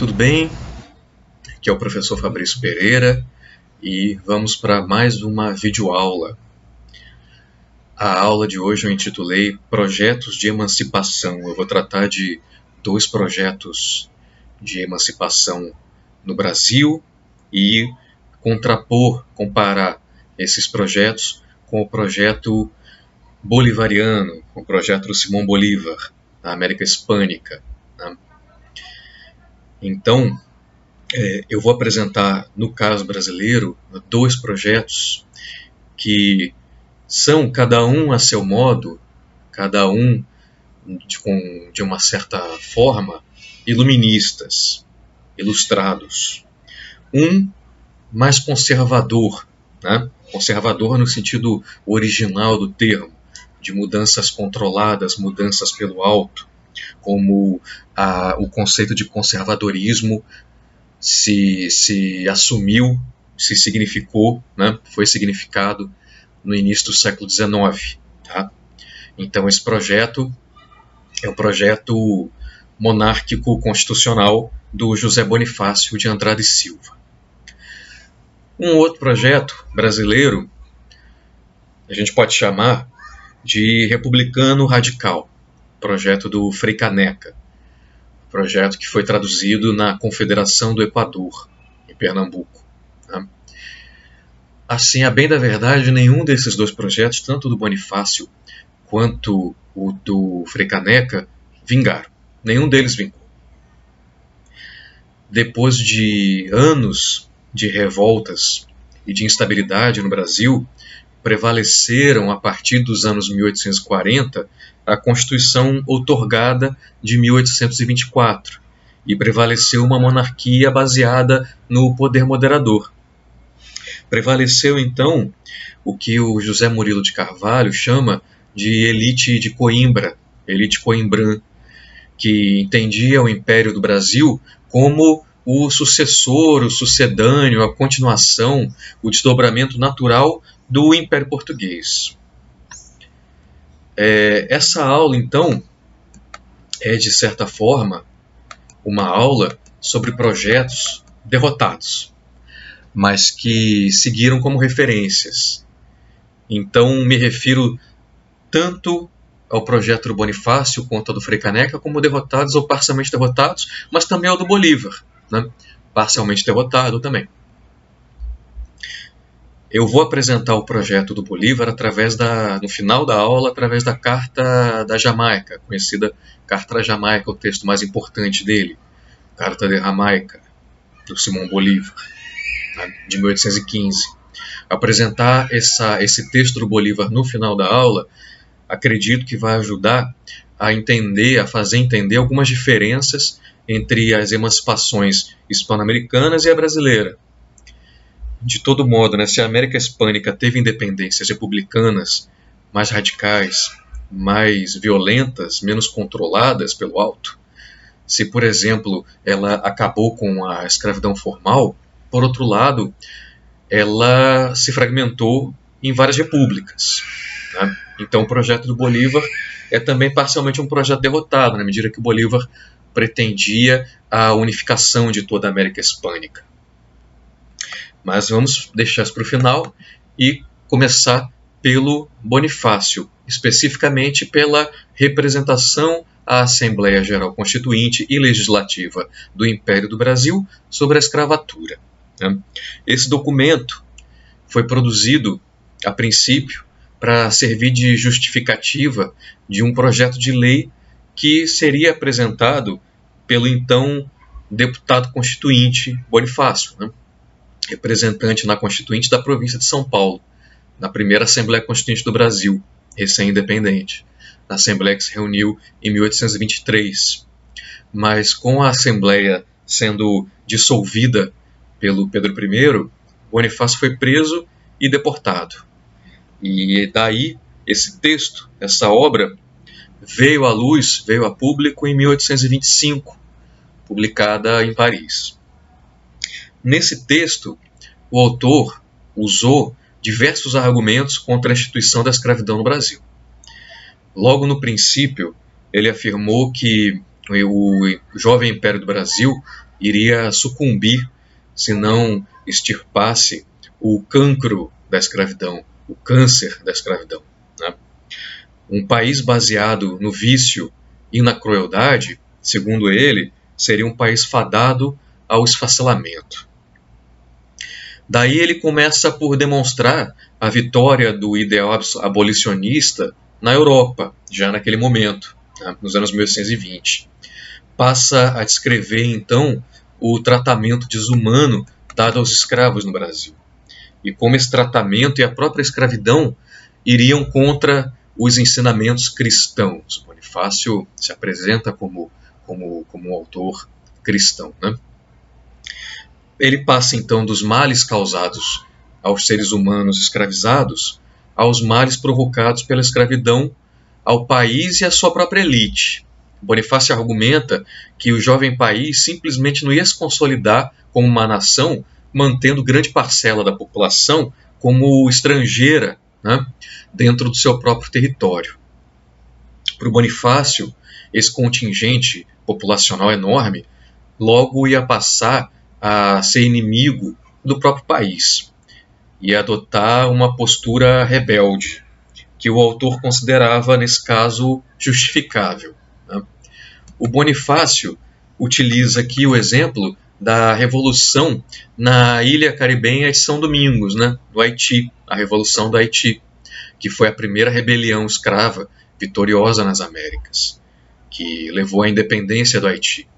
Tudo bem? Aqui é o professor Fabrício Pereira e vamos para mais uma videoaula. A aula de hoje eu intitulei Projetos de Emancipação. Eu vou tratar de dois projetos de emancipação no Brasil e comparar esses projetos com o projeto bolivariano, com o projeto do Simão Bolívar, na América Hispânica. Então, eu vou apresentar, no caso brasileiro, dois projetos que são, cada um a seu modo, cada um de uma certa forma, iluministas, ilustrados. Um mais conservador, né? Conservador no sentido original do termo, de mudanças controladas, mudanças pelo alto, como o conceito de conservadorismo se assumiu, se significou, né? Foi significado no início do século XIX. Tá? Então esse projeto é o projeto monárquico constitucional do José Bonifácio de Andrade Silva. Um outro projeto brasileiro a gente pode chamar de republicano radical, projeto do Frei Caneca, projeto que foi traduzido na Confederação do Equador, em Pernambuco. Tá? Assim, a bem da verdade, nenhum desses dois projetos, tanto do Bonifácio quanto o do Frei Caneca, vingaram. Nenhum deles vingou. Depois de anos de revoltas e de instabilidade no Brasil, prevaleceram, a partir dos anos 1840, a Constituição outorgada de 1824, e prevaleceu uma monarquia baseada no poder moderador. Prevaleceu, então, o que o José Murilo de Carvalho chama de elite de Coimbra, elite coimbrã, que entendia o Império do Brasil como o sucessor, o sucedâneo, a continuação, o desdobramento natural do Império Português. Essa aula, então, é, de certa forma, uma aula sobre projetos derrotados, mas que seguiram como referências. Então, me refiro tanto ao projeto do Bonifácio quanto ao do Frei Caneca como derrotados ou parcialmente derrotados, mas também ao do Bolívar, né? Parcialmente derrotado também. Eu vou apresentar o projeto do Bolívar no final da aula, através da Carta da Jamaica, conhecida Carta da Jamaica, o texto mais importante dele, Carta de Jamaica, do Simão Bolívar, de 1815. Apresentar esse texto do Bolívar no final da aula, acredito que vai ajudar a fazer entender algumas diferenças entre as emancipações hispano-americanas e a brasileira. De todo modo, né, se a América Hispânica teve independências republicanas mais radicais, mais violentas, menos controladas pelo alto, se, por exemplo, ela acabou com a escravidão formal, por outro lado, ela se fragmentou em várias repúblicas. Né? Então, o projeto do Bolívar é também parcialmente um projeto derrotado, na medida que o Bolívar pretendia a unificação de toda a América Hispânica. Mas vamos deixar isso para o final e começar pelo Bonifácio, especificamente pela representação à Assembleia Geral Constituinte e Legislativa do Império do Brasil sobre a escravatura. Esse documento foi produzido, a princípio, para servir de justificativa de um projeto de lei que seria apresentado pelo então deputado constituinte Bonifácio, representante na Constituinte da província de São Paulo, na primeira Assembleia Constituinte do Brasil, recém-independente, na Assembleia que se reuniu em 1823. Mas com a Assembleia sendo dissolvida pelo Pedro I, Bonifácio foi preso e deportado. E daí, esse texto, essa obra, veio à luz, veio a público em 1825, publicada em Paris. Nesse texto, o autor usou diversos argumentos contra a instituição da escravidão no Brasil. Logo no princípio, ele afirmou que o jovem Império do Brasil iria sucumbir se não extirpasse o cancro da escravidão, o câncer da escravidão, né? Um país baseado no vício e na crueldade, segundo ele, seria um país fadado ao esfacelamento. Daí ele começa por demonstrar a vitória do ideal abolicionista na Europa, já naquele momento, né, nos anos 1820. Passa a descrever, então, o tratamento desumano dado aos escravos no Brasil, e como esse tratamento e a própria escravidão iriam contra os ensinamentos cristãos. Bonifácio se apresenta como um autor cristão, né? Ele passa então dos males causados aos seres humanos escravizados aos males provocados pela escravidão ao país e à sua própria elite. Bonifácio argumenta que o jovem país simplesmente não ia se consolidar como uma nação, mantendo grande parcela da população como estrangeira, né, dentro do seu próprio território. Para o Bonifácio, esse contingente populacional enorme logo ia passar a ser inimigo do próprio país e adotar uma postura rebelde, que o autor considerava, nesse caso, justificável, né? O Bonifácio utiliza aqui o exemplo da revolução na ilha caribenha de São Domingos, né, do Haiti, a Revolução do Haiti, que foi a primeira rebelião escrava vitoriosa nas Américas, que levou à independência do Haiti.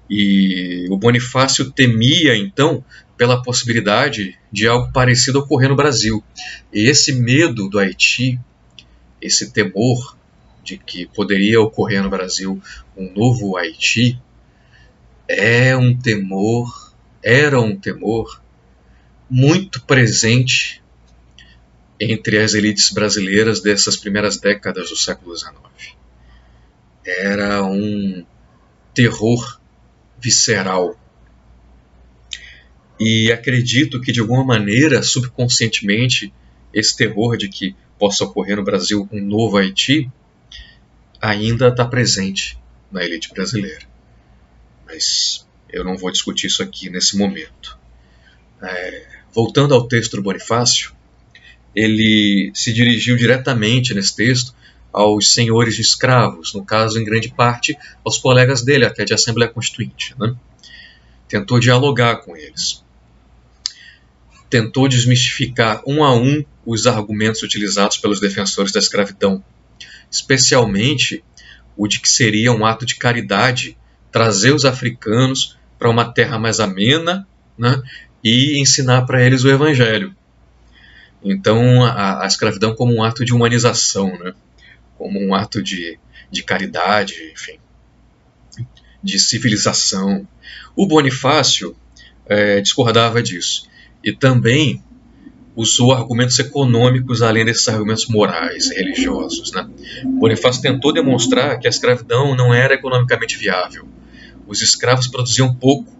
E o Bonifácio temia, então, pela possibilidade de algo parecido ocorrer no Brasil. E esse medo do Haiti, esse temor de que poderia ocorrer no Brasil um novo Haiti, era um temor muito presente entre as elites brasileiras dessas primeiras décadas do século XIX. Era um terror visceral. E acredito que, de alguma maneira, subconscientemente, esse terror de que possa ocorrer no Brasil um novo Haiti ainda está presente na elite brasileira. Mas eu não vou discutir isso aqui nesse momento. Voltando ao texto do Bonifácio, ele se dirigiu diretamente nesse texto aos senhores de escravos, no caso, em grande parte, aos colegas dele, até de Assembleia Constituinte, né? Tentou dialogar com eles. Tentou desmistificar um a um os argumentos utilizados pelos defensores da escravidão, especialmente o de que seria um ato de caridade trazer os africanos para uma terra mais amena, né, e ensinar para eles o Evangelho. Então, a escravidão como um ato de humanização, né, como um ato de caridade, enfim, de civilização. O Bonifácio discordava disso. E também usou argumentos econômicos além desses argumentos morais e religiosos, né? Bonifácio tentou demonstrar que a escravidão não era economicamente viável. Os escravos produziam pouco,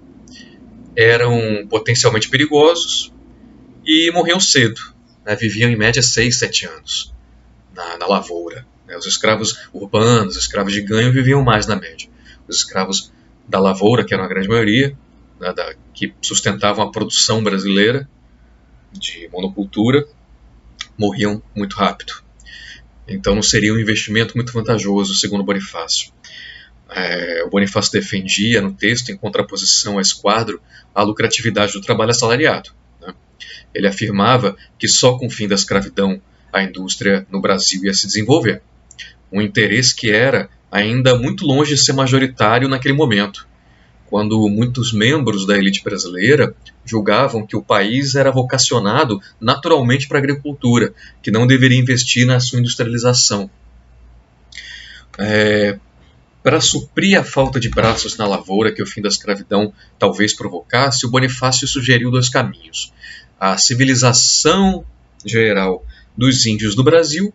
eram potencialmente perigosos e morriam cedo, né? Viviam em média 6, 7 anos na lavoura, né? Os escravos urbanos, os escravos de ganho viviam mais na média. Os escravos da lavoura, que eram a grande maioria, né, que sustentavam a produção brasileira de monocultura, morriam muito rápido. Então não seria um investimento muito vantajoso, segundo Bonifácio. O Bonifácio defendia no texto, em contraposição a esse quadro, a lucratividade do trabalho assalariado, né? Ele afirmava que só com o fim da escravidão a indústria no Brasil ia se desenvolver. Um interesse que era ainda muito longe de ser majoritário naquele momento, quando muitos membros da elite brasileira julgavam que o país era vocacionado naturalmente para a agricultura, que não deveria investir na sua industrialização. Para suprir a falta de braços na lavoura que o fim da escravidão talvez provocasse, o Bonifácio sugeriu 2 caminhos: a civilização geral dos índios do Brasil,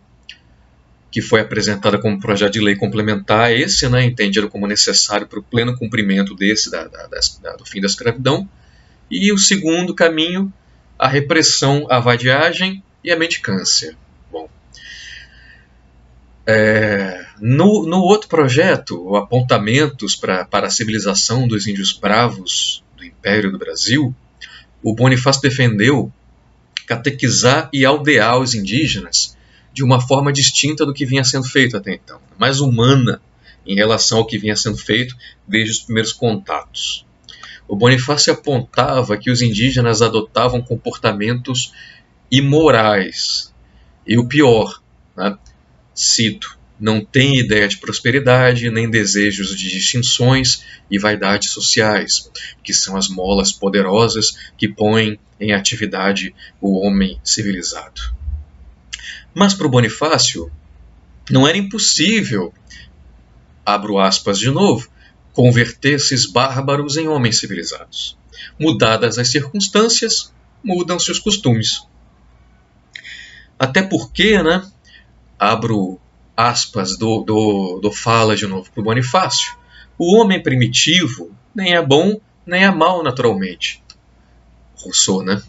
que foi apresentada como projeto de lei complementar a esse, né, entendido como necessário para o pleno cumprimento desse, do fim da escravidão. E o segundo caminho, a repressão à vadiagem e à mendicância. Bom, No outro projeto, o Apontamentos para a Civilização dos Índios Bravos do Império do Brasil, o Bonifácio defendeu catequizar e aldear os indígenas de uma forma distinta do que vinha sendo feito até então, mais humana em relação ao que vinha sendo feito desde os primeiros contatos. O Bonifácio apontava que os indígenas adotavam comportamentos imorais. E o pior, né? Cito, não tem ideia de prosperidade, nem desejos de distinções e vaidades sociais, que são as molas poderosas que põem em atividade o homem civilizado. Mas para o Bonifácio, não era impossível, abro aspas de novo, converter esses bárbaros em homens civilizados. Mudadas as circunstâncias, mudam-se os costumes. Até porque, né, abro aspas do fala de novo para o Bonifácio, o homem primitivo nem é bom nem é mau naturalmente. Rousseau, né?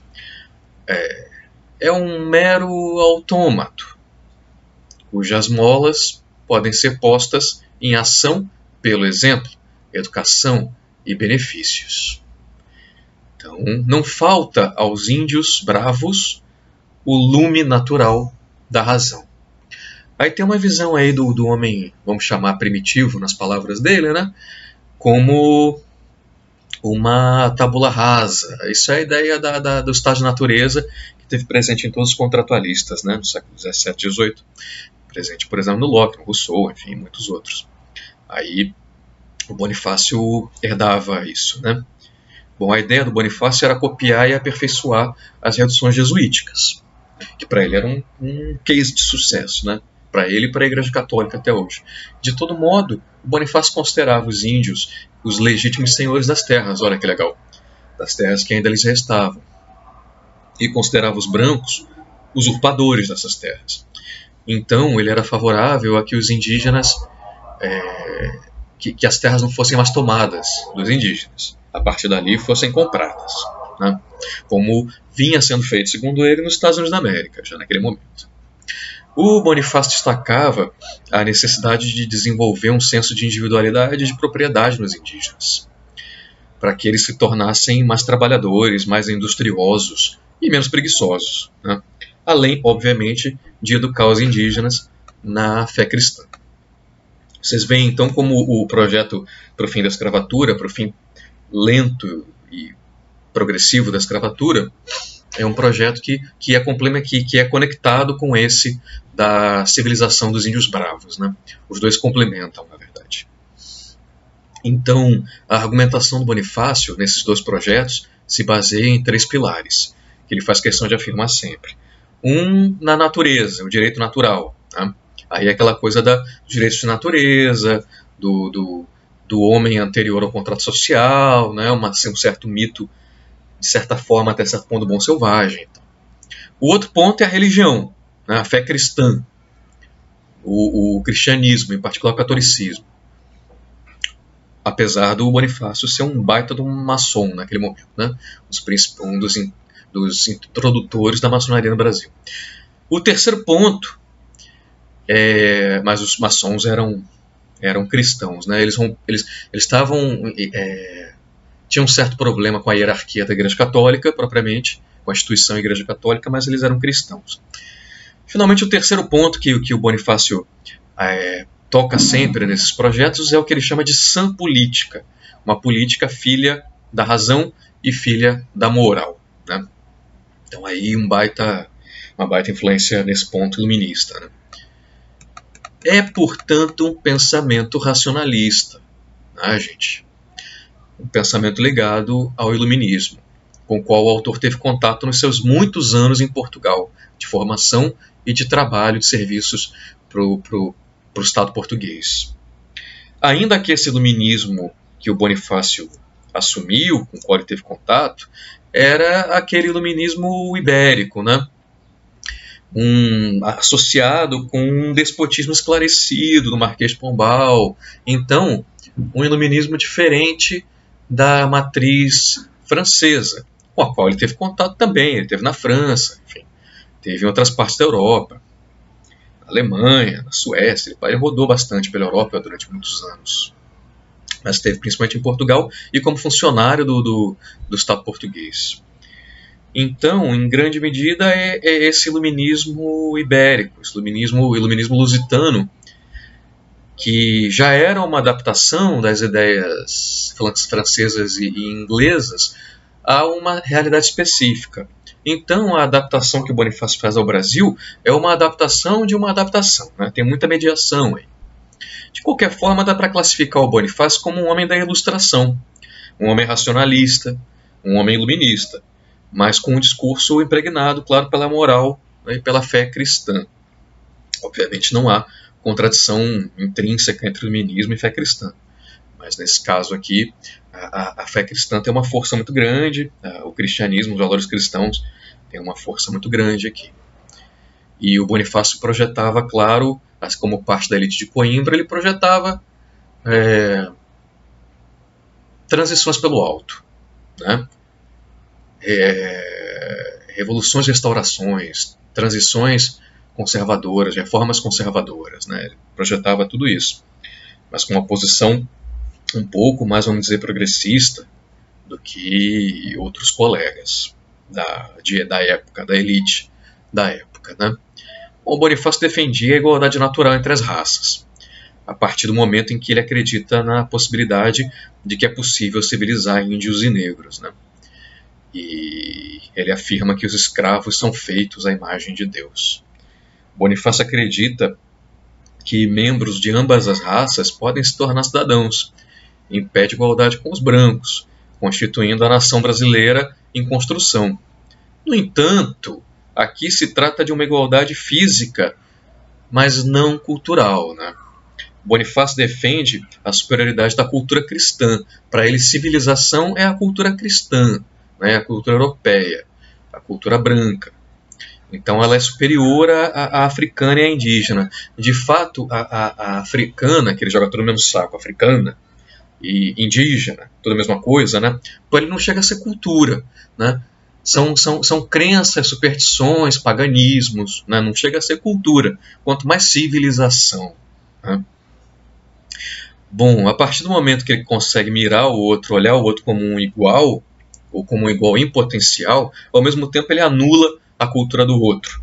É um mero autômato, cujas molas podem ser postas em ação pelo exemplo, educação e benefícios. Então, não falta aos índios bravos o lume natural da razão. Aí tem uma visão aí do homem, vamos chamar primitivo nas palavras dele, né? Como uma tabula rasa. Isso é a ideia do estado de natureza que teve presente em todos os contratualistas, né? No século XVII e XVIII. Presente, por exemplo, no Locke, no Rousseau, enfim, muitos outros. Aí o Bonifácio herdava isso, né? Bom, a ideia do Bonifácio era copiar e aperfeiçoar as reduções jesuíticas, que para ele era um case de sucesso, né? Para ele e para a Igreja Católica até hoje. De todo modo, o Bonifácio considerava os índios os legítimos senhores das terras, olha que legal, das terras que ainda lhes restavam, e considerava os brancos usurpadores dessas terras. Então, ele era favorável a que os indígenas, que as terras não fossem mais tomadas dos indígenas, a partir dali fossem compradas, né? Como vinha sendo feito, segundo ele, nos Estados Unidos da América, já naquele momento. O Bonifácio destacava a necessidade de desenvolver um senso de individualidade e de propriedade nos indígenas, para que eles se tornassem mais trabalhadores, mais industriosos e menos preguiçosos, né? Além, obviamente, de educar os indígenas na fé cristã. Vocês veem, então, como o projeto para o fim da escravatura, para o fim lento e progressivo da escravatura, é um projeto que é conectado com esse da civilização dos índios bravos, né? Os dois complementam, na verdade. Então, a argumentação do Bonifácio nesses dois projetos se baseia em três pilares, que ele faz questão de afirmar sempre. Um, na natureza, o direito natural, né? Aí é aquela coisa dos direitos de natureza, do homem anterior ao contrato social, né? Um certo mito, de certa forma, até certo ponto, do bom selvagem. O outro ponto é a religião, né? A fé cristã, o cristianismo, em particular o catolicismo. Apesar do Bonifácio ser um baita de um maçom naquele momento, né? Um dos introdutores da maçonaria no Brasil. O terceiro ponto, mas os maçons eram cristãos, né? Eles tinham um certo problema com a hierarquia da Igreja Católica, propriamente, com a instituição Igreja Católica, mas eles eram cristãos. Finalmente, o terceiro ponto que o Bonifácio toca sempre nesses projetos é o que ele chama de sã política, uma política filha da razão e filha da moral, né? Então aí uma baita influência nesse ponto iluminista, né? É, portanto, um pensamento racionalista, né, gente? Um pensamento ligado ao iluminismo, com o qual o autor teve contato nos seus muitos anos em Portugal, de formação e de trabalho de serviços para o Estado português. Ainda que esse iluminismo que o Bonifácio assumiu, com o qual ele teve contato, era aquele iluminismo ibérico, né? Associado com um despotismo esclarecido do Marquês de Pombal. Então, um iluminismo diferente da matriz francesa, com a qual ele teve contato também. Ele teve na França, enfim, teve em outras partes da Europa. Alemanha, na Suécia, ele rodou bastante pela Europa durante muitos anos. Mas esteve principalmente em Portugal e como funcionário do Estado português. Então, em grande medida, é esse iluminismo ibérico, esse iluminismo lusitano, que já era uma adaptação das ideias francesas e inglesas a uma realidade específica. Então, a adaptação que o Bonifácio faz ao Brasil é uma adaptação de uma adaptação, né? Tem muita mediação aí. De qualquer forma, dá para classificar o Bonifácio como um homem da ilustração, um homem racionalista, um homem iluminista, mas com um discurso impregnado, claro, pela moral, né, e pela fé cristã. Obviamente não há contradição intrínseca entre iluminismo e fé cristã, mas nesse caso aqui, a fé cristã tem uma força muito grande, o cristianismo, os valores cristãos, tem uma força muito grande aqui. E o Bonifácio projetava, claro, como parte da elite de Coimbra, ele projetava transições pelo alto, né? Revoluções, restaurações, transições conservadoras, reformas conservadoras, né? Ele projetava tudo isso, mas com uma posição um pouco mais, vamos dizer, progressista do que outros colegas da época, da elite da época, né? O Bonifácio defendia a igualdade natural entre as raças, a partir do momento em que ele acredita na possibilidade de que é possível civilizar índios e negros, né? E ele afirma que os escravos são feitos à imagem de Deus. Bonifácio acredita que membros de ambas as raças podem se tornar cidadãos, em pé de igualdade com os brancos, constituindo a nação brasileira em construção. No entanto, aqui se trata de uma igualdade física, mas não cultural, né? Bonifácio defende a superioridade da cultura cristã. Para ele, civilização é a cultura cristã, né? A cultura europeia, a cultura branca. Então ela é superior à africana e à indígena. De fato, a africana, que ele joga tudo no mesmo saco, africana e indígena, tudo a mesma coisa, né? Então ele não chega a ser cultura, né? São crenças, superstições, paganismos, né? Não chega a ser cultura, quanto mais civilização, né? Bom, a partir do momento que ele consegue mirar o outro, olhar o outro como um igual, ou como um igual em potencial, ao mesmo tempo ele anula a cultura do outro,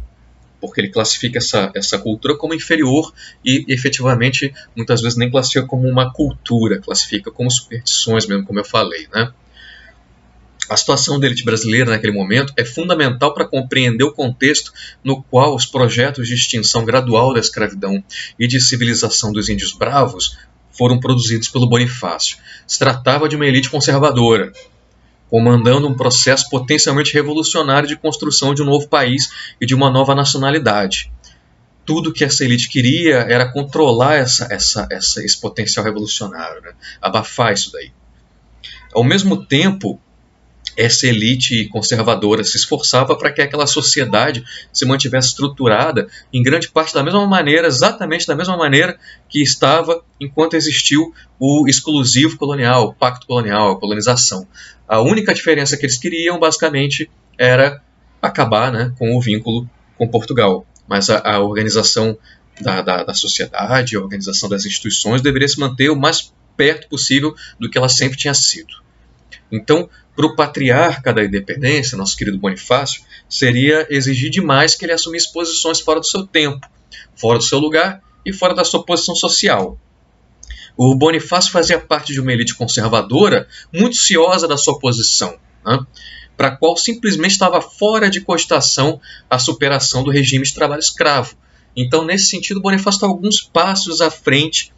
porque ele classifica essa cultura como inferior e efetivamente muitas vezes nem classifica como uma cultura, classifica como superstições mesmo, como eu falei, né? A situação da elite brasileira naquele momento é fundamental para compreender o contexto no qual os projetos de extinção gradual da escravidão e de civilização dos índios bravos foram produzidos pelo Bonifácio. Se tratava de uma elite conservadora, comandando um processo potencialmente revolucionário de construção de um novo país e de uma nova nacionalidade. Tudo que essa elite queria era controlar esse potencial revolucionário, né? Abafar isso daí. Ao mesmo tempo, essa elite conservadora se esforçava para que aquela sociedade se mantivesse estruturada em grande parte da mesma maneira, exatamente da mesma maneira que estava enquanto existiu o exclusivo colonial, o pacto colonial, a colonização. A única diferença que eles queriam, basicamente, era acabar, né, com o vínculo com Portugal. Mas a organização da sociedade, a organização das instituições deveria se manter o mais perto possível do que ela sempre tinha sido. Então, para o patriarca da independência, nosso querido Bonifácio, seria exigir demais que ele assumisse posições fora do seu tempo, fora do seu lugar e fora da sua posição social. O Bonifácio fazia parte de uma elite conservadora muito ciosa da sua posição, né, para a qual simplesmente estava fora de cogitação a superação do regime de trabalho escravo. Então, nesse sentido, Bonifácio está alguns passos à frente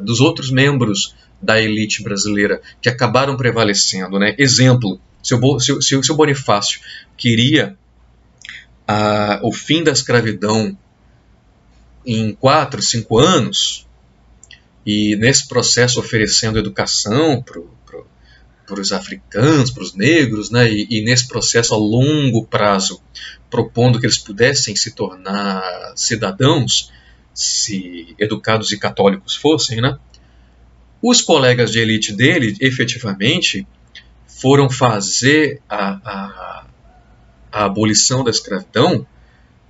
dos outros membros da elite brasileira que acabaram prevalecendo, né? Exemplo, se o Bonifácio queria o fim da escravidão em 4, 5 anos, e nesse processo oferecendo educação para os africanos, para os negros, né? E nesse processo a longo prazo propondo que eles pudessem se tornar cidadãos, se educados e católicos fossem, né? Os colegas de elite dele, efetivamente, foram fazer a abolição da escravidão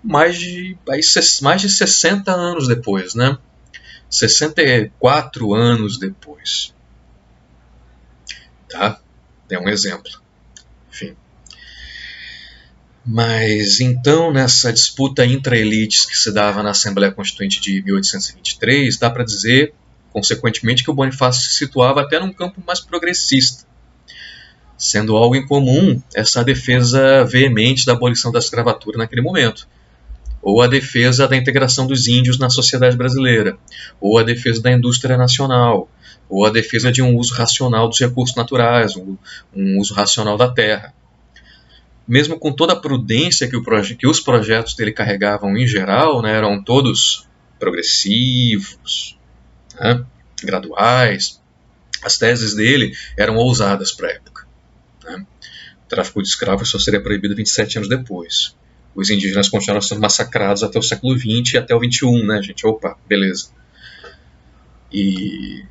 mais de 60 anos depois, né? 64 anos depois. Tá? É um exemplo. Enfim. Mas então, nessa disputa intra-elites que se dava na Assembleia Constituinte de 1823, dá para dizer, consequentemente, que o Bonifácio se situava até num campo mais progressista, sendo algo incomum essa defesa veemente da abolição da escravatura naquele momento, ou a defesa da integração dos índios na sociedade brasileira, ou a defesa da indústria nacional, ou a defesa de um uso racional dos recursos naturais, um uso racional da terra. Mesmo com toda a prudência que os projetos dele carregavam em geral, né, eram todos progressivos, né, graduais, as teses dele eram ousadas para a época. Né. O tráfico de escravos só seria proibido 27 anos depois. Os indígenas continuaram sendo massacrados até o século XX e até o XXI, né, gente? Opa, beleza. E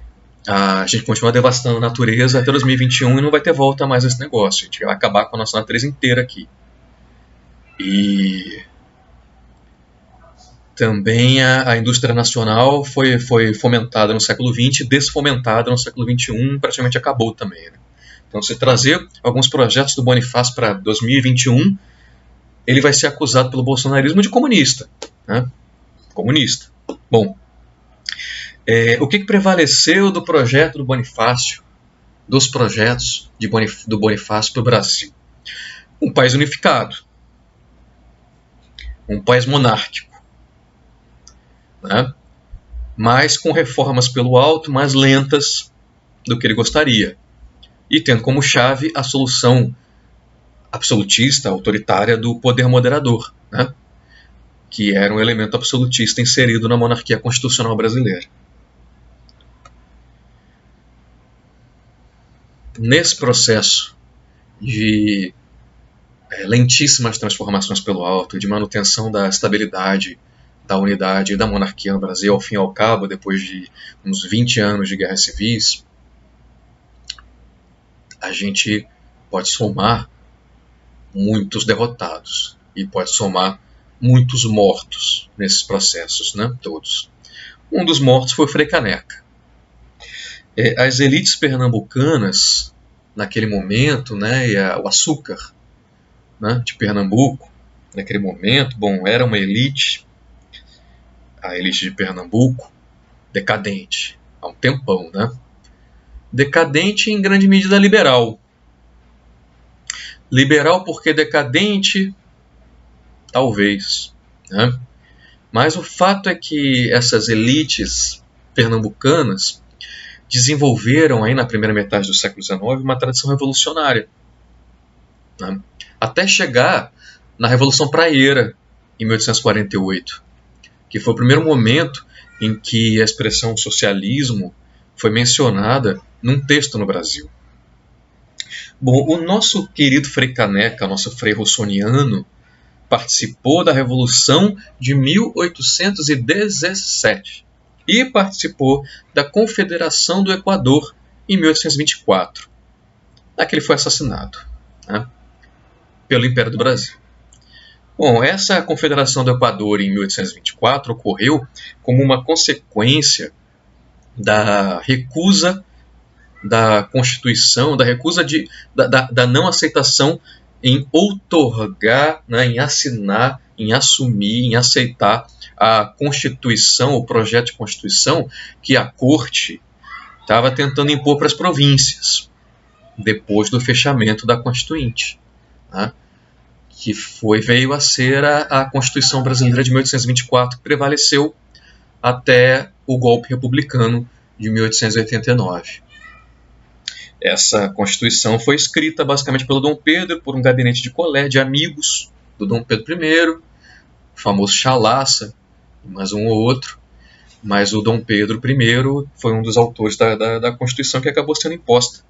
a gente continua devastando a natureza até 2021 e não vai ter volta mais esse negócio. A gente vai acabar com a nossa natureza inteira aqui. E também a indústria nacional foi fomentada no século XX, desfomentada no século XXI, praticamente acabou também. Né? Então, se trazer alguns projetos do Bonifácio para 2021, ele vai ser acusado pelo bolsonarismo de comunista. Né? Comunista. Bom, o que prevaleceu do projeto do Bonifácio, dos projetos do Bonifácio para o Brasil? Um país unificado, um país monárquico, né? Mas com reformas pelo alto mais lentas do que ele gostaria, e tendo como chave a solução absolutista, autoritária do poder moderador, né? Que era um elemento absolutista inserido na monarquia constitucional brasileira. Nesse processo de lentíssimas transformações pelo alto, de manutenção da estabilidade, da unidade e da monarquia no Brasil, ao fim e ao cabo, depois de uns 20 anos de guerras civis, a gente pode somar muitos derrotados e pode somar muitos mortos nesses processos, né? Todos. Um dos mortos foi Frei Caneca. As elites pernambucanas, naquele momento, né, e o açúcar, né, de Pernambuco, naquele momento, bom, era uma elite, a elite de Pernambuco, decadente, há um tempão, né? Decadente em grande medida liberal. Liberal porque decadente, talvez, né? Mas o fato é que essas elites pernambucanas desenvolveram aí na primeira metade do século XIX uma tradição revolucionária, né? Até chegar na Revolução Praieira, em 1848, que foi o primeiro momento em que a expressão socialismo foi mencionada num texto no Brasil. Bom, o nosso querido Frei Caneca, nosso Frei Rossoniano, participou da Revolução de 1817 e participou da Confederação do Equador em 1824. Lá que ele foi assassinado, né, pelo Império do Brasil. Bom, essa Confederação do Equador em 1824 ocorreu como uma consequência da recusa da Constituição, da recusa da não aceitação em outorgar, né, em assinar, em assumir, em aceitar a Constituição, o projeto de Constituição que a Corte estava tentando impor para as províncias, depois do fechamento da Constituinte, né, que veio a ser a Constituição Brasileira de 1824, que prevaleceu até o golpe republicano de 1889. Essa Constituição foi escrita basicamente pelo Dom Pedro, por um gabinete de colégio, de amigos do Dom Pedro I, o famoso Chalaça, mais um ou outro, mas o Dom Pedro I foi um dos autores da Constituição que acabou sendo imposta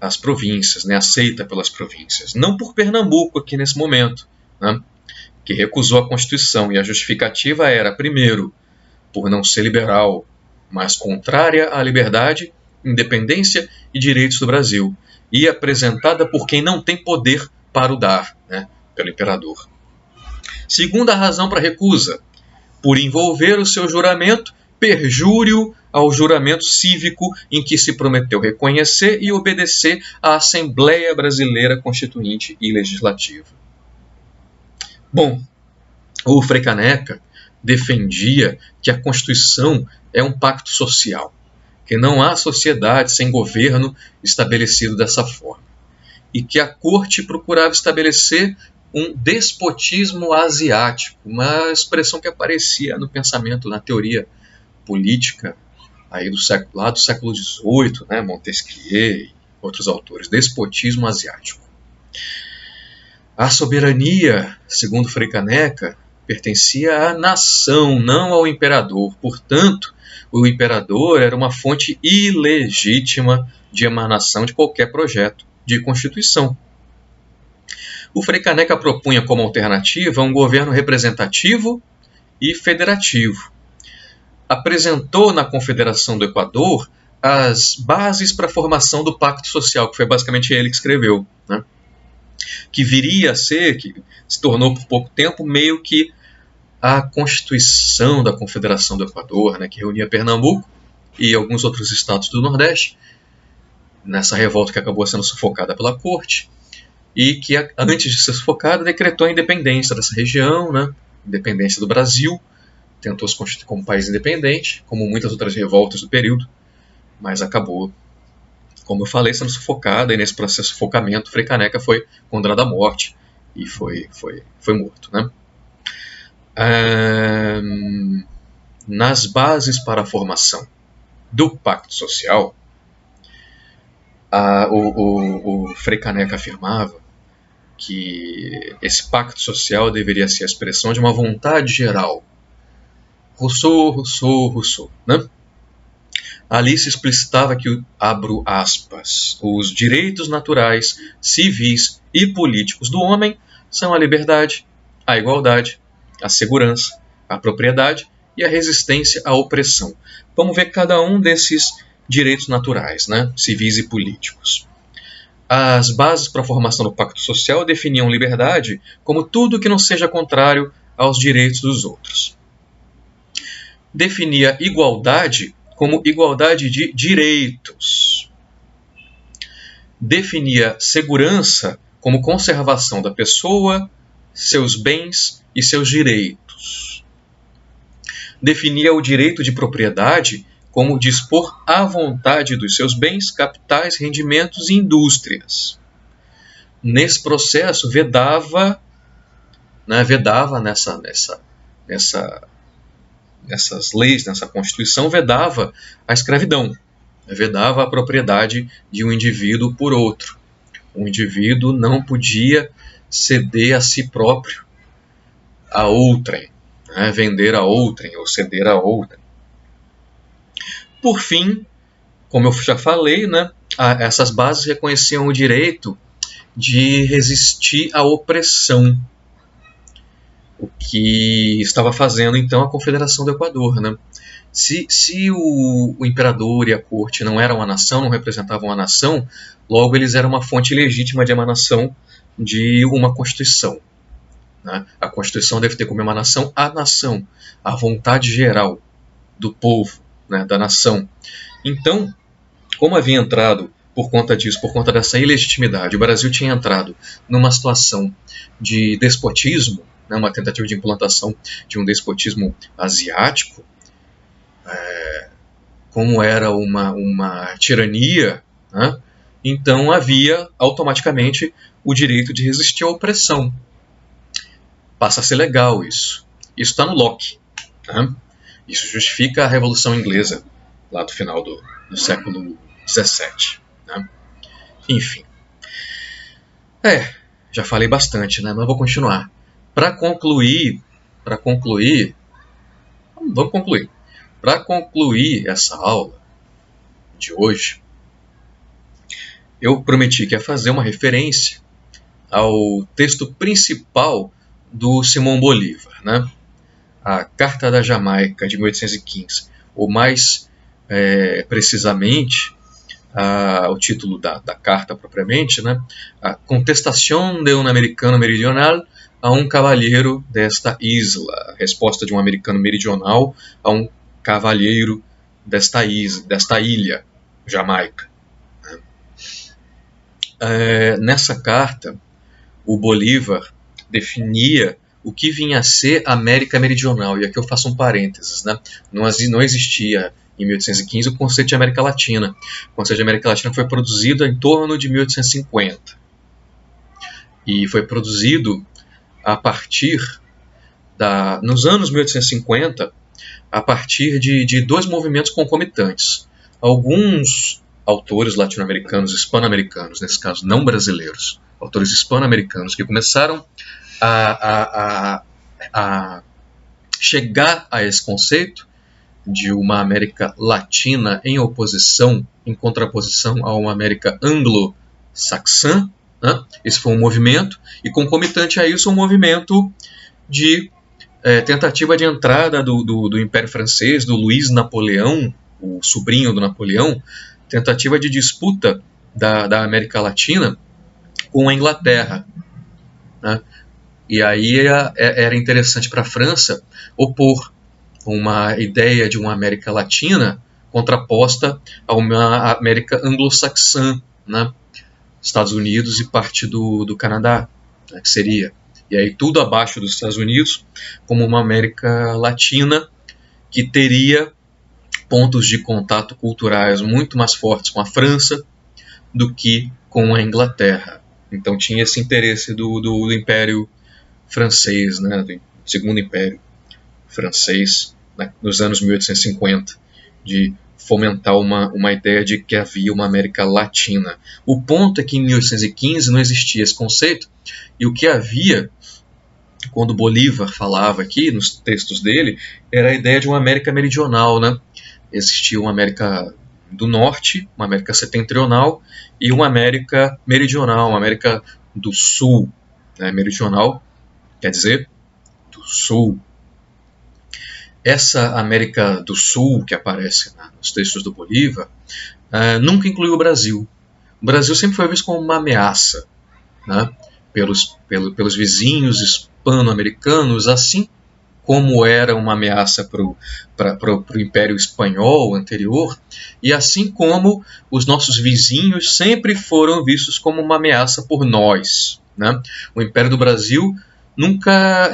às províncias, né, aceita pelas províncias. Não por Pernambuco aqui nesse momento, né, que recusou a Constituição, e a justificativa era, primeiro, por não ser liberal, mas contrária à liberdade, independência e direitos do Brasil, e apresentada por quem não tem poder para o dar, né, pelo imperador. Segunda razão para recusa, por envolver o seu juramento perjúrio ao juramento cívico em que se prometeu reconhecer e obedecer à Assembleia Brasileira Constituinte e Legislativa. Bom, o Frei Caneca defendia que a Constituição é um pacto social, que não há sociedade sem governo estabelecido dessa forma, e que a corte procurava estabelecer um despotismo asiático, uma expressão que aparecia no pensamento, na teoria política aí lá do século XVIII, né, Montesquieu e outros autores, despotismo asiático. A soberania, segundo Frei Caneca, pertencia à nação, não ao imperador. Portanto, o imperador era uma fonte ilegítima de emanação de qualquer projeto de constituição. O Frei Caneca propunha como alternativa um governo representativo e federativo. Apresentou na Confederação do Equador as bases para a formação do Pacto Social, que foi basicamente ele que escreveu, né? Que viria a ser, que se tornou por pouco tempo, meio que a Constituição da Confederação do Equador, né, que reunia Pernambuco e alguns outros estados do Nordeste, nessa revolta que acabou sendo sufocada pela corte, e que, antes de ser sufocada, decretou a independência dessa região, né, independência do Brasil, tentou se constituir como país independente, como muitas outras revoltas do período, mas acabou, como eu falei, sendo sufocada, e nesse processo de sufocamento, Frei Caneca foi condenado à morte e foi morto, né? Nas bases para a formação do Pacto Social, o Frei Caneca afirmava que esse Pacto Social deveria ser a expressão de uma vontade geral. Rousseau, né? Ali se explicitava que, abro aspas, os direitos naturais, civis e políticos do homem são a liberdade, a igualdade, a segurança, a propriedade e a resistência à opressão. Vamos ver cada um desses direitos naturais, né, civis e políticos. As bases para a formação do Pacto Social definiam liberdade como tudo que não seja contrário aos direitos dos outros. Definia igualdade como igualdade de direitos. Definia segurança como conservação da pessoa, seus bens e seus direitos. Definia o direito de propriedade como dispor à vontade dos seus bens, capitais, rendimentos e indústrias. Nesse processo, vedava nessas leis, nessa Constituição, vedava a escravidão, vedava a propriedade de um indivíduo por outro. O indivíduo não podia ceder a si próprio a outrem, né, vender a outrem ou ceder a outrem. Por fim, como eu já falei, né, essas bases reconheciam o direito de resistir à opressão, o que estava fazendo então a Confederação do Equador, né? Se o imperador e a corte não eram a nação, não representavam a nação, logo eles eram uma fonte legítima de emanação de uma Constituição, né? A Constituição deve ter como emanação a nação, a vontade geral do povo, né, da nação. Então, como havia entrado por conta disso, por conta dessa ilegitimidade, o Brasil tinha entrado numa situação de despotismo, né, uma tentativa de implantação de um despotismo asiático, como era uma tirania, né, então havia automaticamente o direito de resistir à opressão. Passa a ser legal isso. Isso está no Locke, né? Isso justifica a Revolução Inglesa, lá do final do século XVII. Né? Enfim. Já falei bastante, né? Mas vou continuar. Para concluir, vamos concluir. Para concluir essa aula de hoje, eu prometi que ia fazer uma referência ao texto principal do Simão Bolívar, né? A Carta da Jamaica, de 1815, ou mais precisamente, o título da carta propriamente, né? A Contestación de un Americano Meridional a um cavalheiro desta isla. A resposta de um americano meridional a um cavalheiro desta ilha, Jamaica. Nessa carta, o Bolívar definia o que vinha a ser a América Meridional. E aqui eu faço um parênteses, né? Não existia em 1815 o conceito de América Latina. O conceito de América Latina foi produzido em torno de 1850. E foi produzido a partir nos anos 1850, a partir de dois movimentos concomitantes. Alguns autores latino-americanos, hispano-americanos, nesse caso não brasileiros, autores hispano-americanos que começaram a chegar a esse conceito de uma América Latina em contraposição a uma América anglo-saxã, né? Esse foi um movimento, e concomitante a isso um movimento de tentativa de entrada do Império Francês, do Luiz Napoleão, o sobrinho do Napoleão, tentativa de disputa da América Latina com a Inglaterra, né? E aí era interessante para a França opor uma ideia de uma América Latina contraposta a uma América anglo-saxã, né? Estados Unidos e parte do Canadá, né, que seria. E aí tudo abaixo dos Estados Unidos, como uma América Latina que teria pontos de contato culturais muito mais fortes com a França do que com a Inglaterra. Então tinha esse interesse do Império Francês, né, do Segundo Império Francês, né, nos anos 1850, de fomentar uma ideia de que havia uma América Latina. O ponto é que em 1815 não existia esse conceito, e o que havia, quando Bolívar falava aqui nos textos dele, era a ideia de uma América Meridional, né? Existia uma América do Norte, uma América Setentrional e uma América Meridional, uma América do Sul, né? Meridional quer dizer do Sul. Essa América do Sul que aparece nos textos do Bolívar nunca incluiu o Brasil. O Brasil sempre foi visto como uma ameaça, né? pelos vizinhos hispano-americanos, assim como era uma ameaça para o Império Espanhol anterior, e assim como os nossos vizinhos sempre foram vistos como uma ameaça por nós, né? O Império do Brasil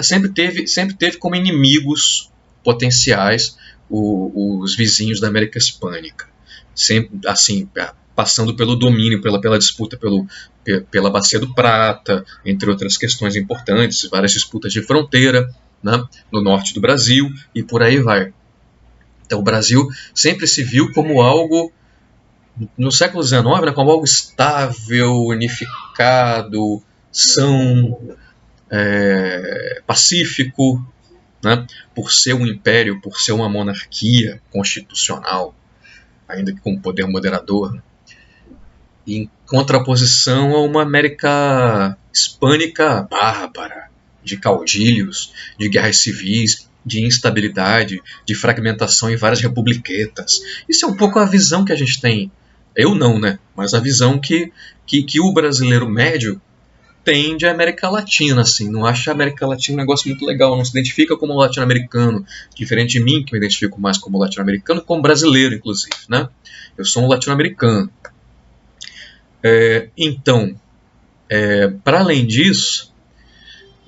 sempre teve como inimigos potenciais os vizinhos da América Hispânica, sempre assim, passando pelo domínio, pela disputa pela Bacia do Prata, entre outras questões importantes, várias disputas de fronteira, né, no norte do Brasil, e por aí vai. Então o Brasil sempre se viu como algo, no século XIX, né, como algo estável, unificado, pacífico, né, por ser um império, por ser uma monarquia constitucional, ainda que com poder moderador, né, em contraposição a uma América hispânica bárbara, de caudilhos, de guerras civis, de instabilidade, de fragmentação em várias republiquetas. Isso é um pouco a visão que a gente tem. Eu não, né? Mas a visão que o brasileiro médio tem de América Latina, assim. Não acha a América Latina um negócio muito legal, não se identifica como latino-americano, diferente de mim, que me identifico mais como latino-americano, como brasileiro, inclusive, né? Eu sou um latino-americano. Então, para além disso,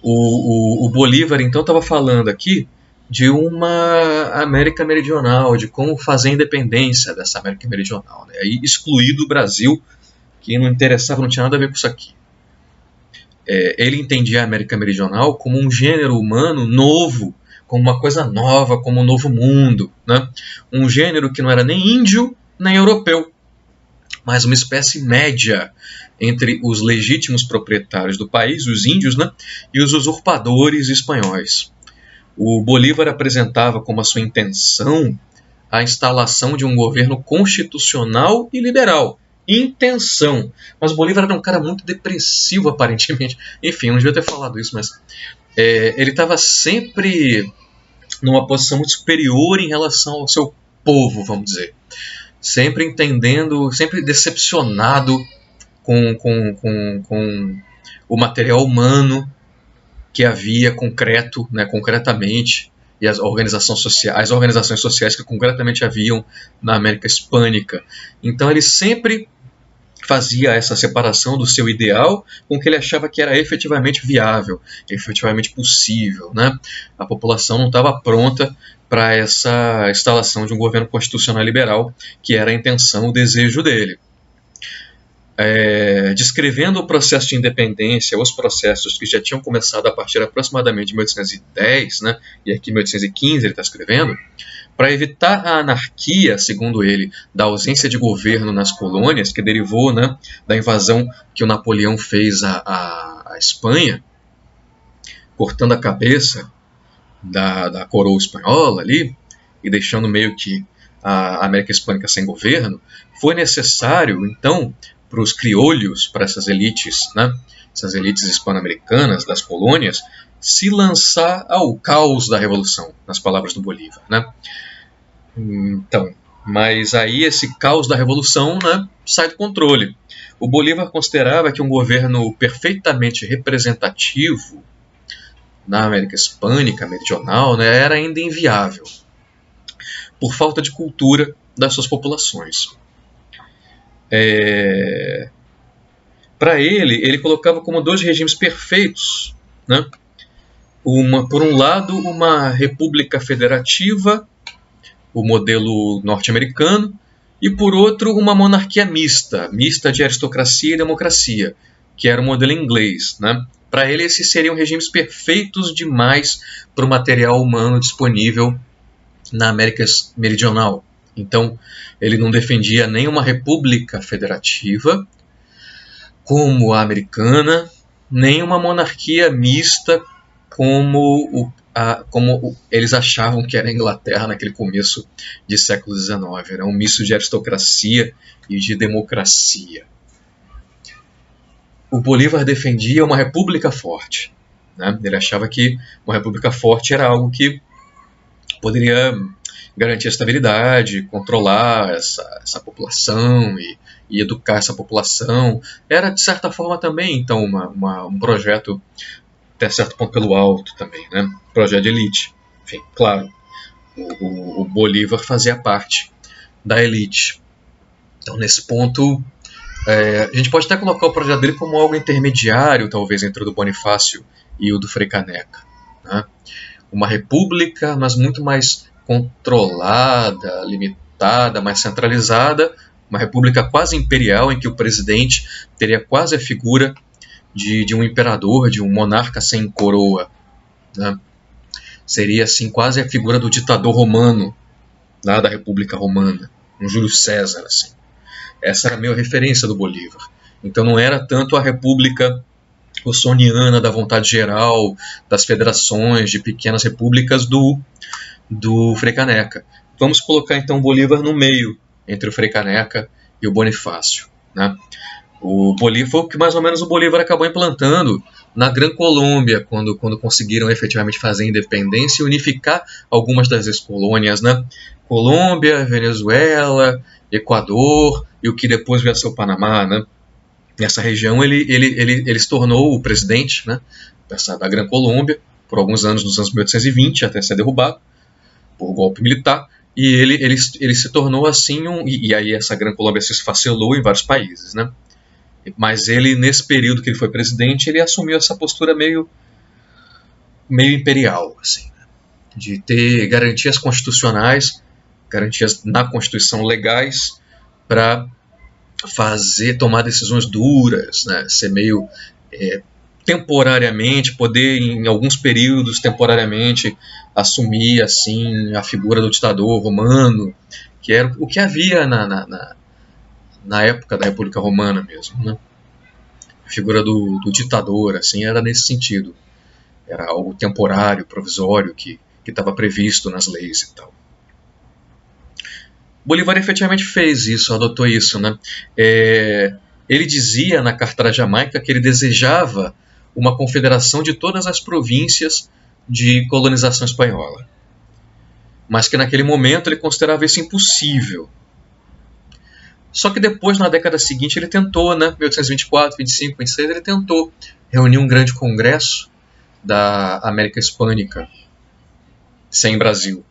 o Bolívar então estava falando aqui de uma América Meridional, de como fazer a independência dessa América Meridional, né? Aí excluído o Brasil, que não interessava, não tinha nada a ver com isso aqui. Ele entendia a América Meridional como um gênero humano novo, como uma coisa nova, como um novo mundo, né? Um gênero que não era nem índio nem europeu, mas uma espécie média entre os legítimos proprietários do país, os índios, né, e os usurpadores espanhóis. O Bolívar apresentava como a sua intenção a instalação de um governo constitucional e liberal. Intenção. Mas Bolívar era um cara muito depressivo, aparentemente. Enfim, eu não devia ter falado isso, mas ele estava sempre numa posição muito superior em relação ao seu povo, vamos dizer. Sempre entendendo, sempre decepcionado com o material humano, que havia concretamente, e as organizações sociais que concretamente haviam na América Hispânica. Então ele sempre fazia essa separação do seu ideal com o que ele achava que era efetivamente viável, efetivamente possível, né? A população não estava pronta para essa instalação de um governo constitucional liberal, que era a intenção, o desejo dele. Descrevendo o processo de independência, os processos que já tinham começado a partir aproximadamente de 1810, né? E aqui em 1815 ele está escrevendo, para evitar a anarquia, segundo ele, da ausência de governo nas colônias, que derivou, né, da invasão que o Napoleão fez à Espanha, cortando a cabeça da coroa espanhola ali, e deixando meio que a América Hispânica sem governo, foi necessário, então, para os criolhos, para essas elites, né, essas elites hispano-americanas das colônias, se lançar ao caos da Revolução, nas palavras do Bolívar, né? Então, mas aí esse caos da Revolução, né, sai do controle. O Bolívar considerava que um governo perfeitamente representativo na América Hispânica meridional, né, era ainda inviável, por falta de cultura das suas populações. Para ele colocava como dois regimes perfeitos, né? Por um lado, uma república federativa, o modelo norte-americano, e por outro, uma monarquia mista de aristocracia e democracia, que era o modelo inglês, né? Para ele, esses seriam regimes perfeitos demais para o material humano disponível na América Meridional. Então, ele não defendia nem uma república federativa, como a americana, nem uma monarquia mista, como eles achavam que era a Inglaterra naquele começo de século XIX. Era um misto de aristocracia e de democracia. O Bolívar defendia uma república forte, né? Ele achava que uma república forte era algo que poderia garantir a estabilidade, controlar essa população e educar essa população. Era, de certa forma, também então um projeto até certo ponto pelo alto também, né? Projeto de elite. Enfim, claro, o Bolívar fazia parte da elite. Então, nesse ponto, a gente pode até colocar o projeto dele como algo intermediário, talvez, entre o do Bonifácio e o do Frei Caneca, né? Uma república, mas muito mais controlada, limitada, mais centralizada, uma república quase imperial, em que o presidente teria quase a figura de um imperador, de um monarca sem coroa, né? Seria assim quase a figura do ditador romano, lá da República Romana, um Júlio César, assim. Essa era a minha referência do Bolívar. Então não era tanto a república russoniana da vontade geral, das federações de pequenas repúblicas do Frei Caneca. Vamos colocar então o Bolívar no meio, entre o Frei Caneca e o Bonifácio, né? O Bolívar foi o que mais ou menos o Bolívar acabou implantando na Gran Colômbia, quando conseguiram efetivamente fazer a independência e unificar algumas das ex-colônias, né? Colômbia, Venezuela, Equador e o que depois veio a ser o Panamá, né? Nessa região ele se tornou o presidente, né, da Gran Colômbia por alguns anos, nos anos 1820, até ser derrubado por golpe militar, e ele se tornou assim e aí essa Gran Colômbia se esfacelou em vários países, né? Mas ele, nesse período que ele foi presidente, ele assumiu essa postura meio imperial, assim, né? De ter garantias constitucionais, garantias na Constituição legais para tomar decisões duras, né? Ser meio temporariamente, poder em alguns períodos temporariamente assumir assim a figura do ditador romano, que era o que havia na época da República Romana mesmo, né? A figura do ditador, assim, era nesse sentido. Era algo temporário, provisório, que estava previsto nas leis e tal. Bolívar efetivamente fez isso, adotou isso, né? Ele dizia na Carta da Jamaica que ele desejava uma confederação de todas as províncias de colonização espanhola, mas que naquele momento ele considerava isso impossível. Só que depois, na década seguinte, ele tentou, né, 1824, 25, 26, ele tentou reunir um grande congresso da América Hispânica sem Brasil,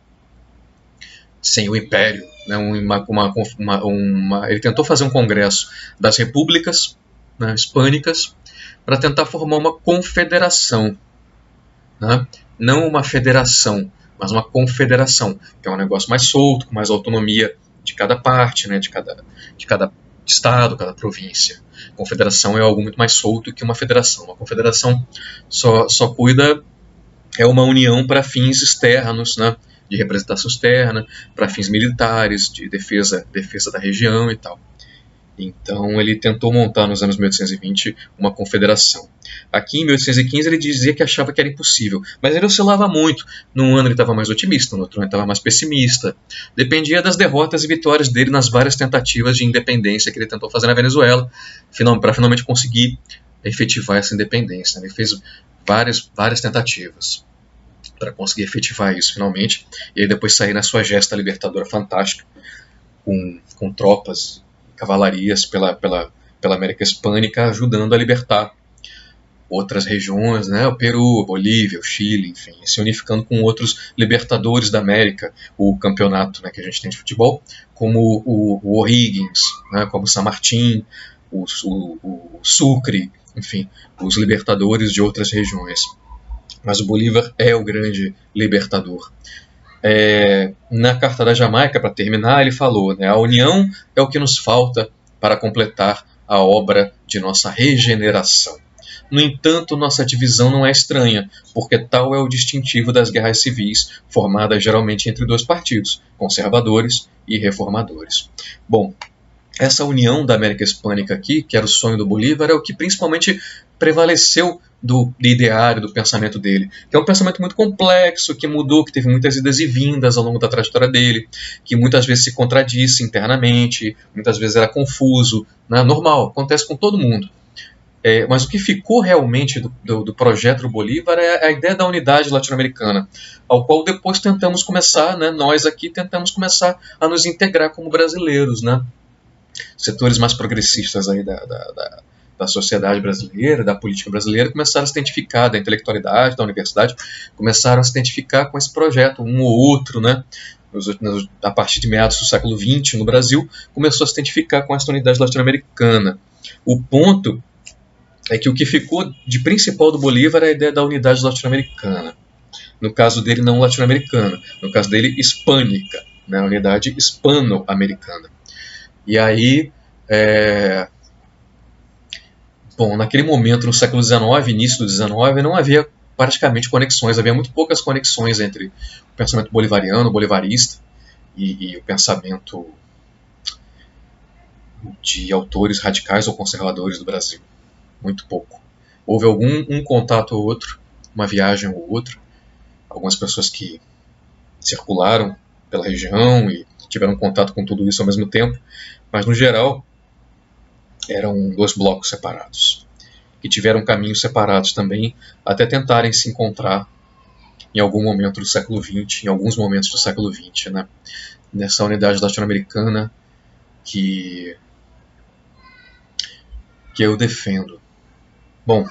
sem o Império. Né, ele tentou fazer um congresso das repúblicas, né, hispânicas, para tentar formar uma confederação, né, não uma federação, mas uma confederação, que é um negócio mais solto, com mais autonomia de cada parte, né, de cada estado, cada província. Confederação é algo muito mais solto que uma federação. Uma confederação só cuida, é uma união para fins externos, né, de representação externa, para fins militares, de defesa da região e tal. Então ele tentou montar nos anos 1820 uma confederação. Aqui em 1815 ele dizia que achava que era impossível, mas ele oscilava muito. Num ano ele estava mais otimista, no outro ano ele estava mais pessimista. Dependia das derrotas e vitórias dele nas várias tentativas de independência que ele tentou fazer na Venezuela, para finalmente conseguir efetivar essa independência. Ele fez várias tentativas para conseguir efetivar isso finalmente, e aí depois sair na sua gesta libertadora fantástica, com tropas, cavalarias pela América Hispânica, ajudando a libertar outras regiões, né, o Peru, a Bolívia, o Chile, enfim, se unificando com outros libertadores da América, o campeonato, né, que a gente tem de futebol, como o O'Higgins, né, como o San Martín, o Sucre, enfim, os libertadores de outras regiões. Mas o Bolívar é o grande libertador. Na Carta da Jamaica, para terminar, ele falou, né, a união é o que nos falta para completar a obra de nossa regeneração. No entanto, nossa divisão não é estranha, porque tal é o distintivo das guerras civis, formadas geralmente entre dois partidos, conservadores e reformadores. Bom, essa união da América Hispânica aqui, que era o sonho do Bolívar, é o que principalmente prevaleceu do ideário, do pensamento dele, que é um pensamento muito complexo, que mudou, que teve muitas idas e vindas ao longo da trajetória dele, que muitas vezes se contradisse internamente, muitas vezes era confuso, né? Normal, acontece com todo mundo. Mas o que ficou realmente do projeto do Bolívar é a ideia da unidade latino-americana, ao qual depois tentamos começar, né, nós aqui tentamos começar a nos integrar como brasileiros, né? Setores mais progressistas aí da sociedade brasileira, da política brasileira, começaram a se identificar, da intelectualidade, da universidade, começaram a se identificar com esse projeto, um ou outro, né? A partir de meados do século XX, no Brasil, começou a se identificar com essa unidade latino-americana. O ponto é que o que ficou de principal do Bolívar é a ideia da unidade latino-americana. No caso dele, não latino-americana, no caso dele, hispânica, né? A unidade hispano-americana. E aí, bom, naquele momento, no século XIX, início do XIX, não havia praticamente conexões, havia muito poucas conexões entre o pensamento bolivariano, bolivarista, e o pensamento de autores radicais ou conservadores do Brasil. Muito pouco. Houve um contato ou outro, uma viagem ou outra, algumas pessoas que circularam pela região e tiveram contato com tudo isso ao mesmo tempo, mas no geral eram dois blocos separados, que tiveram caminhos separados também, até tentarem se encontrar em algum momento do século XX, em alguns momentos do século XX, né? Nessa unidade latino-americana que eu defendo. Bom,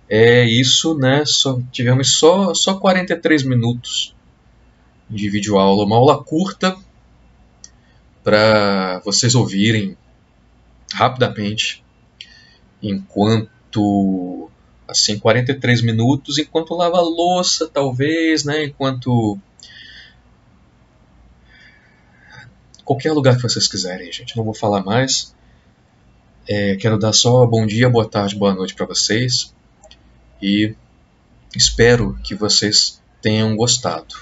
é isso, né? Tivemos só 43 minutos de videoaula, uma aula curta para vocês ouvirem rapidamente, enquanto, assim, 43 minutos, enquanto lava a louça, talvez, né? Enquanto qualquer lugar que vocês quiserem, gente. Não vou falar mais. Quero dar só bom dia, boa tarde, boa noite para vocês. E espero que vocês tenham gostado.